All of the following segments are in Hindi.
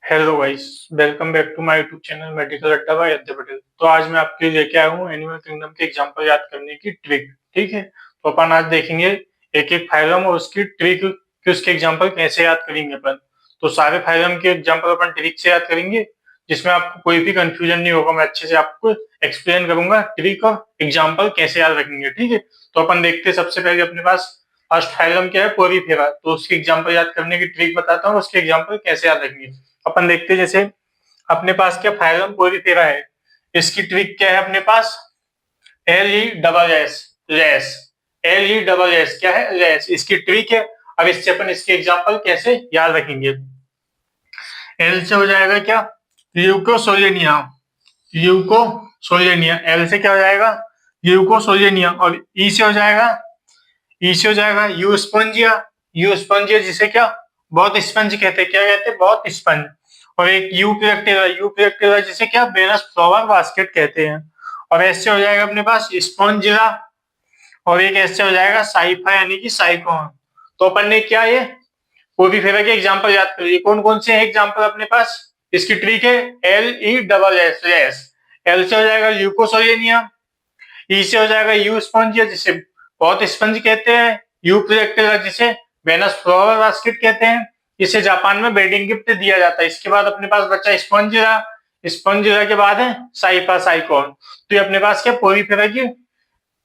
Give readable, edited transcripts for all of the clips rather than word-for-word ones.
Hello guys, welcome back to my YouTube channel medical Adda by Adya Patel. तो आज मैं आपके लिए लेके आया हूँ एनिमल किंगडम के एग्जांपल याद करने की ट्रिक। ठीक है, तो अपन आज देखेंगे एक एक फाइलम और उसकी ट्रिक कि उसके एग्जांपल कैसे याद करेंगे अपन। तो सारे फाइलम के एग्जांपल अपन ट्रिक से याद करेंगे, जिसमें आपको कोई भी कंफ्यूजन नहीं होगा। मैं अच्छे से आपको एक्सप्लेन करूंगा ट्रिक और एग्जाम्पल कैसे याद रखेंगे। ठीक है, तो अपन देखते हैं सबसे पहले अपने पास फर्स्ट फाइलम क्या है, पोरीफेरा। तो उसकी एग्जाम्पल याद करने की ट्रिक बताता हूँ, उसके एग्जाम्पल कैसे याद रखेंगे। अपन देखते हैं जैसे अपने पास क्या फाइलम पोरीफेरा है, इसकी ट्रिक क्या है अपने पास, L E double S less. L E double S क्या है, लेस, इसकी ट्रिक है। अब इससे अपन इसके एग्जांपल कैसे याद रखेंगे। एल से हो जाएगा क्या, ल्यूकोसोलेनिया। ल्यूकोसोलेनिया एल से क्या हो जाएगा, ल्यूकोसोलेनिया। और ई से हो जाएगा, ई से हो जाएगा यूस्पोंजिया। यूस्पोंजिया जिसे क्या बहुत स्पंज कहते हैं, क्या कहते हैं, बहुत स्पंज। और एक यू प्लेक्टेरा जिसे क्या वेनस फ्लावर बास्केट कहते हैं। और ऐसे हो जाएगा अपने पास स्पॉन्जिला। और एक ऐसे हो जाएगा साइफा यानी कि साइकोन। तो अपन ने क्या ये पोरीफेरा के एग्जांपल याद कर लिए। कौन कौन से हैं एग्जांपल अपने पास, इसकी ट्रिक है L E double S S. L से हो जाएगा ल्यूकोसोलेनिया, ई से हो जाएगा यू स्पॉन्जिया जिसे बहुत स्पंज कहते हैं, यू प्लेक्टेरा जिसे वेनस फ्लावर बास्केट कहते हैं। इसे जापान में वेडिंग गिफ्ट दिया जाता है। इसके बाद अपने पास बचा स्पॉन्जिला। स्पॉन्जिला के बाद है साइफा साइकोन। तो ये अपने पास क्या पोरीफेरा की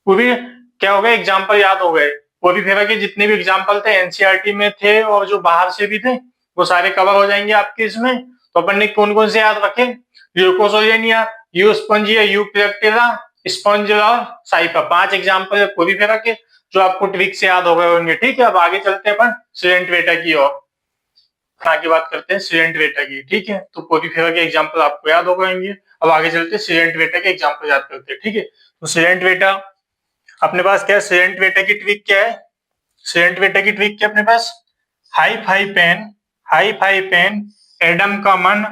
पूरी क्या हो गए एग्जाम्पल याद हो गए। पोरीफेरा के जितने भी एग्जाम्पल थे एनसीईआरटी में थे और जो बाहर से भी थे वो सारे कवर हो जाएंगे आपके इसमें। तो अपन ने कौन कौन से याद रखे, Leucosolenia, you Spongia, you प्लेक्टेरा, Spongilla और साइफा। 5 एग्जाम्पल है पोरीफेरा के जो आपको ट्रिक से याद हो गए होंगे। ठीक है, अब आगे चलते हैं अपन सिलेंट्रेटा की ओर। आगे बात करते हैं सिलेंट्रेटा की। ठीक है, तो पोरीफेरा के एग्जाम्पल आपको याद हो गए होंगे। अब आगे चलते हैं सिलेंट्रेटा के एग्जाम्पल याद करते हैं। ठीक है, तो सिलेंट्रेटा अपने पास क्या है, सिलेंट्रेटा की ट्रिक क्या है, सिलेंट्रेटा की ट्रिक क्या अपने पास, हाई फाई पेन एडम का मन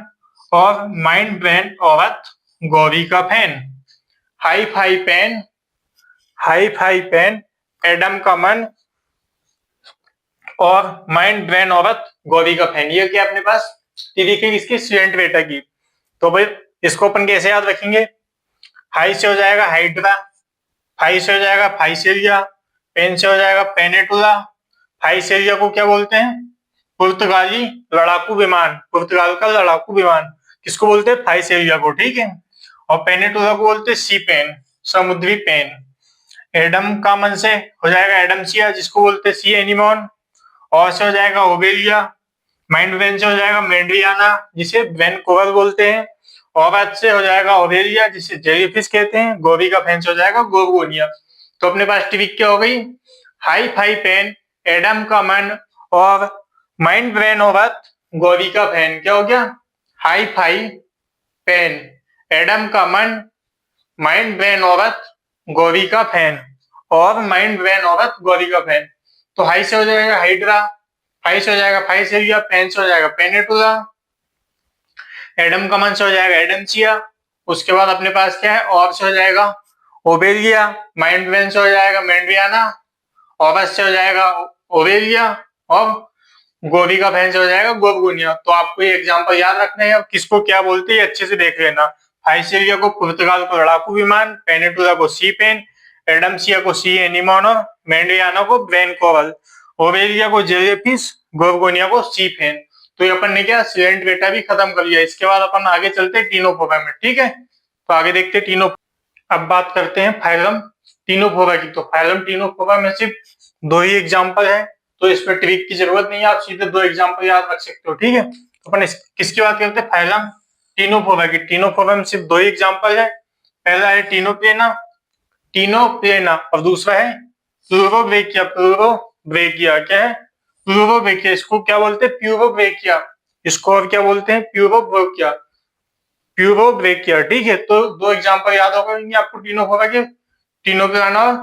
और माइंड ब्रेन औरत गौरी का fan. Hi fi pen Adam का मन और माइंड ब्रेन औरत गौरी का फैन। ये क्या अपने पास ट्रिक है इसकी सिलेंट्रेटा की। तो भाई इसको अपन कैसे याद रखेंगे, हाई से हो जाएगा हाइड्रा, फाई से हो जाएगा फाइसेरिया, पेन से हो जाएगा पेनेटुला। फाइसेरिया को क्या बोलते हैं, पुर्तगाली लड़ाकू विमान, पुर्तगाल का लड़ाकू विमान किसको बोलते हैं, फाइसेरिया को। ठीक है, और पेनेटुला को बोलते हैं सी पेन, समुद्री पेन। एडम का मन से हो जाएगा एडमसिया जिसको बोलते हैं सी एनिमोन। और से हो जाएगा ओबेलिया। माइंड वेन से हो जाएगा मेंड्रियाना जिसे वेन कोवल बोलते हैं। और आज से हो जाएगा ओवेलिया जिसे जेलीफिश कहते हैं। गोभी का फैन से हो जाएगा गोर्गोनिया। तो अपने पास ट्रिक क्या हो गई, हाई फाई पेन एडम का मन और माइंड ब्रेन औरत गौरी का फैन। क्या हो गया, हाई फाई पेन एडम का मन, माइंड ब्रेन औरत गौरी का फैन और माइंड ब्रेन औरत गौरी का फैन। तो हाई से हो जाएगा हाइड्रा, फाई से हो जाएगा फाइसेरिया, पेन से हो जाएगा पेनेटुला, एडम का मन से हो जाएगा एडमसिया। उसके बाद अपने पास क्या है, और से हो जाएगा ओबेलिया, माइंड वेन से हो जाएगा मेंड्रियाना, ऑबस से हो जाएगा ओवेलिया और गोरी का फैन से हो जाएगा गोबगुनिया। तो आपको ये एग्जांपल याद रखना है। अब किसको क्या बोलते हैं अच्छे से देख लेना। फाइसेरिया को पुर्तगाल को लड़ाकू विमान, पेनेटुला को सी पेन, एडमसिया को सी एनिमोन और मेंड्रियाना को ब्रेन कोवल, ओवेलिया को जेलीफिश, गोबगुनिया को सी फेन। तो ये अपन ने क्या सिलेंट्रेटा भी खत्म कर लिया। इसके बाद अपन आगे चलते हैं टीनोफोरा में। ठीक है, तो आगे देखते हैं टीनो। अब बात करते हैं फाइलम टीनोफोरा की। तो फाइलम टीनोफोरा में सिर्फ 2 ही एग्जांपल है, तो इस पर ट्रिक की जरूरत नहीं है, आप सीधे 2 एग्जांपल याद रख सकते हो। ठीक है, तो अपन किसकी बात करते हैं, फाइलम टीनोफोरा की। टीनोफोरा में सिर्फ 2 ही एग्जांपल है। पहला है टीनोप्लेना, टीनोप्लेना, और दूसरा है प्लूरोब्रेकिया। प्लूरोब्रेकिया क्या है, प्लूरोब्रेकिया, इसको क्या बोलते हैं, प्यूरोब्रेकिया। इसको और क्या बोलते हैं, प्यूरोब्रेकिया, प्यूरोब्रेकिया। ठीक है, तो 2 एग्जांपल याद होंगे आपको टीनोफोरा के, टीनोप्लाना और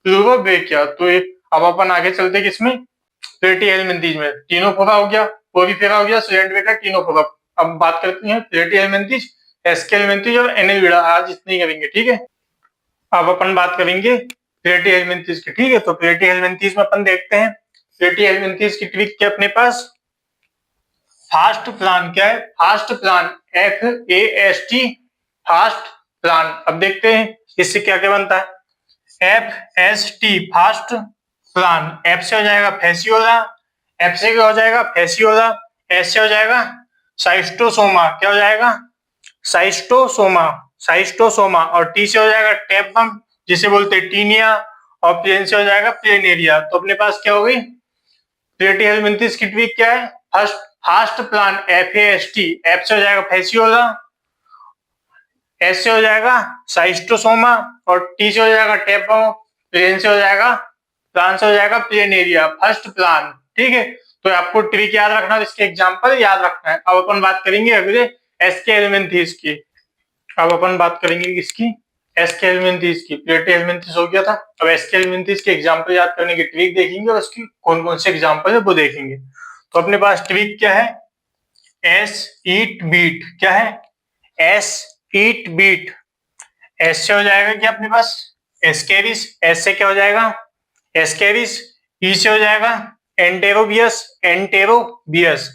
प्लूरोब्रेकिया। तो अब अपन आगे चलते हैं किसमें, प्लेटीहेलमिन्थेस में। टीनोफोरा हो गया, पोरीफेरा हो गया, सिलेंट्रेटा, टीनोफोरा। अब बात करते हैं प्लेटीहेलमिन्थेस, एस्केलमिन्थेस और एनेलिडा। आज इतनी करेंगे। ठीक है, अब अपन बात करेंगे प्लेटीहेलमिन्थेस की। ठीक है, तो प्लेटीहेलमिन्थेस में अपन देखते हैं प्लेटीहेलमिन्थेस की ट्रिक क्या अपने पास, फास्ट प्लान क्या है? Fast plan, FAST, fast plan. अब देखते हैं इससे क्या क्या बनता है। FST, fast plan. F से हो जाएगा फैसियोला, F से क्या हो जाएगा? फैसियोला। S से हो जाएगा साइस्टोसोमा, क्या हो जाएगा? साइस्टोसोमा, साइस्टोसोमा। और T से हो जाएगा टेपम, जिसे बोलते हैं टीनिया। और प्लेन से हो जाएगा प्लेनेरिया। तो अपने पास क्या हो गई? प्लेटिहेलमिंथेस की ट्वीक क्या है? First fast plan FAST, F से हो जाएगा फैसियोला, S से हो जाएगा साइस्टोसोमा और T से हो जाएगा टेपम, प्लेन से हो जाएगा प्लान से हो जाएगा प्लेनेरिया। फर्स्ट प्लान, ठीक है। तो आपको ट्रिक याद रखना है, इसके एग्जांपल याद रखना है। अब अपन बात करेंगे अगले एसके हेलमिंथेस की। अब अपन बात करेंगे किसकी? एसके हेलमिंथेस की। प्लेटिहेलमिंथेस हो गया था। अब एसके हेलमिंथेस के एग्जांपल याद करने की ट्रिक देखेंगे और उसकी कौन कौन से एग्जांपल है वो देखेंगे। तो अपने पास ट्रिक क्या है? एस ईट बीट। क्या है? एस ईट बीट। एस से हो जाएगा क्या अपने पास? एस्केरिस। एस से क्या हो जाएगा? एस्केरिस। ई से हो जाएगा एंटेरोबियस, एंटेरोबियस,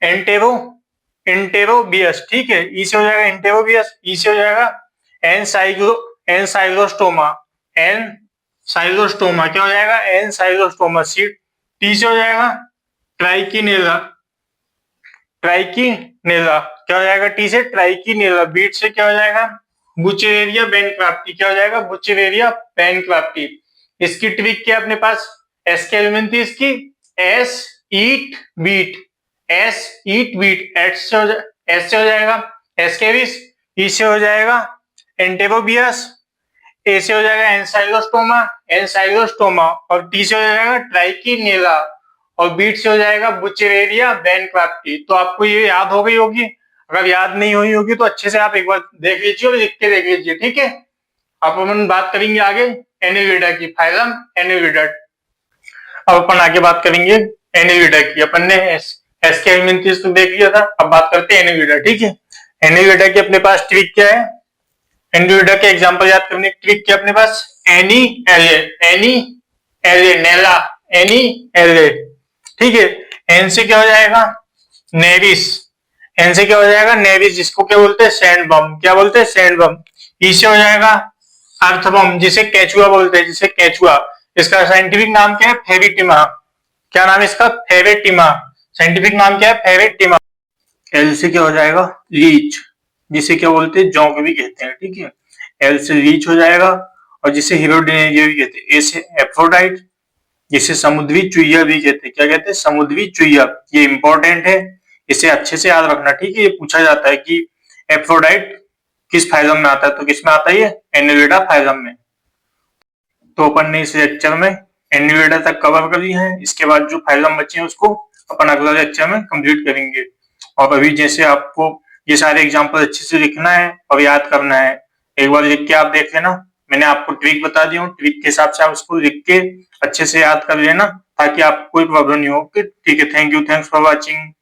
एंटेरो एंटेरोबियस, ठीक है। ई से हो जाएगा एंटेरोबियस। ई से हो जाएगा एनसाइलोस्टोमा, एनसाइलोस्टोमा। क्या हो जाएगा? एनसाइलोस्टोमा। सी। टी से हो जाएगा ट्राइकिनेला, ट्राइकिनेला। क्या हो जाएगा? टी से ट्राइकिनेला। बीट से क्या हो जाएगा? बुचेरेरिया बैनक्राफ्टी। क्या हो जाएगा? बुचेरेरिया बैनक्राफ्टी। इसकी ट्रिक क्या है अपने पास? एस्केलमेंथिस की एस ईट बीट, एस ईट बीट। एस से हो जाएगा एस्केरिस। ई से हो जाएगा एंटेरोबियस। ए से हो जाएगा एनसाइलोस्टोमा, एनसाइलोस्टोमा। और टी से हो जाएगा ट्राइकिनेला। और बीट से हो जाएगा बुचेरेरिया बैनक्राफ्टी। तो आपको ये याद हो गई होगी। अगर याद नहीं हुई होगी तो अच्छे से आप एक बार देख लीजिए और लिख के देख लीजिए, ठीक है। अब अपन बात करेंगे आगे एनिलिडा की, फाइलम एनिलिडा। अब अपन आगे बात करेंगे एनिलिडा की। अपन ने एसके हेलमिंथेस तो देख लिया था, अब बात करते हैं एनिलिडा, ठीक है। एनिलिडा की अपने पास ट्रिक क्या है? एनिलिडा के एग्जांपल याद करने की ट्रिक क्या अपने पास? एनी एले, एनी एले, नेला, एनी एले, ठीक है। एन से क्या हो जाएगा? नेविस। एन से क्या हो जाएगा? नेविस, जिसको क्या बोलते हैं? सैंड बम। क्या बोलते हैं? सैंड बम। ई से हो जाएगा अर्थबम, जिसे केचुआ बोलते हैं, जिसे केचुआ। इसका साइंटिफिक नाम क्या है? फेरिटिमा। क्या नाम है इसका? फेरिटिमा। साइंटिफिक नाम क्या है? फेरिटिमा। एल से क्या हो जाएगा? लीच, जिसे क्या बोलते हैं? जोंक भी कहते हैं, ठीक है। एल से लीच हो जाएगा और जिसे हीरोडिनेरिया भी कहते हैं। ए से एफ्रोडाइट, जिसे समुद्री चुईया भी कहते हैं। क्या कहते हैं? समुद्री चुईया। ये इंपॉर्टेंट है, इसे अच्छे से याद रखना, ठीक है। ये पूछा जाता है कि एफ्रोडाइट किस फाइलम में आता है, तो किस में आता है? ये एनिलिडा फाइलम में। तो अपन ने इस लेक्चर में एनिलिडा तक कवर कर लिया है। इसके बाद जो फाइलम बचे हैं उसको अपन अगला लेक्चर में कंप्लीट करेंगे। और अभी जैसे आपको ये सारे एग्जांपल अच्छे से लिखना है और याद करना है। एक बार लिख के आप देख लेना। मैंने आपको ट्रिक बता दी हूँ, ट्रिक के हिसाब से आप उसको लिख के अच्छे से याद कर लेना ताकि आपको कोई प्रॉब्लम नहीं हो। ठीक है, thank you, thanks for watching.